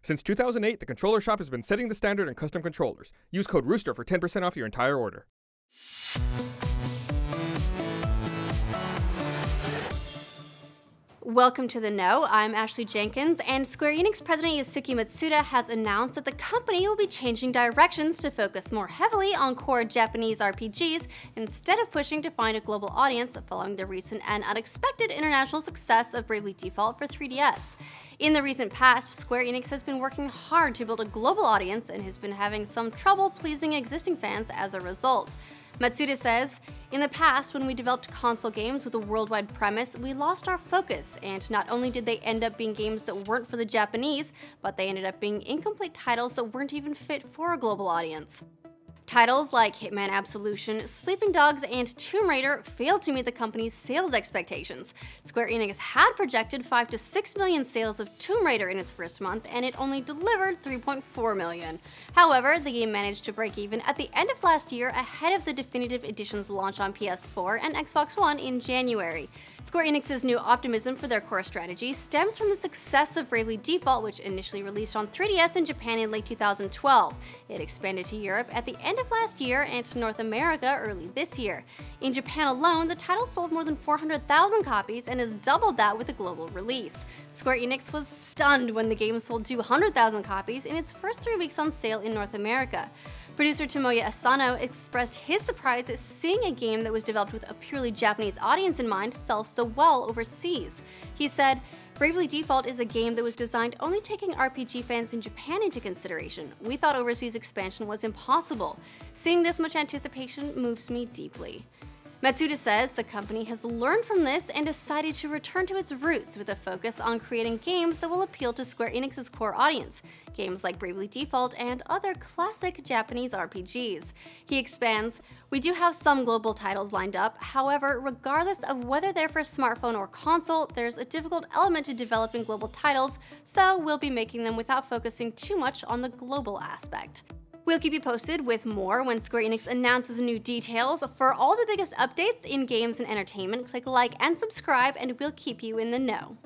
Since 2008, the Controller Shop has been setting the standard in custom controllers. Use code ROOSTER for 10% off your entire order. Welcome to The Know, I'm Ashley Jenkins, and Square Enix president Yosuke Matsuda has announced that the company will be changing directions to focus more heavily on core Japanese RPGs instead of pushing to find a global audience following the recent and unexpected international success of Bravely Default for 3DS. In the recent past, Square Enix has been working hard to build a global audience and has been having some trouble pleasing existing fans as a result. Matsuda says, "In the past, when we developed console games with a worldwide premise, we lost our focus, and not only did they end up being games that weren't for the Japanese, but they ended up being incomplete titles that weren't even fit for a global audience." Titles like Hitman Absolution, Sleeping Dogs, and Tomb Raider failed to meet the company's sales expectations. Square Enix had projected 5 to 6 million sales of Tomb Raider in its first month, and it only delivered 3.4 million. However, the game managed to break even at the end of last year ahead of the definitive edition's launch on PS4 and Xbox One in January. Square Enix's new optimism for their core strategy stems from the success of Bravely Default, which initially released on 3DS in Japan in late 2012. It expanded to Europe at the end of last year and to North America early this year. In Japan alone, the title sold more than 400,000 copies and has doubled that with a global release. Square Enix was stunned when the game sold 200,000 copies in its first 3 weeks on sale in North America. Producer Tomoya Asano expressed his surprise at seeing a game that was developed with a purely Japanese audience in mind sell so well overseas. He said, "Bravely Default is a game that was designed only taking RPG fans in Japan into consideration. We thought overseas expansion was impossible. Seeing this much anticipation moves me deeply." Matsuda says the company has learned from this and decided to return to its roots with a focus on creating games that will appeal to Square Enix's core audience, games like Bravely Default and other classic Japanese RPGs. He expands, "We do have some global titles lined up, however, regardless of whether they're for smartphone or console, there's a difficult element to developing global titles, so we'll be making them without focusing too much on the global aspect." We'll keep you posted with more when Square Enix announces new details. For all the biggest updates in games and entertainment, click like and subscribe, and we'll keep you in the know.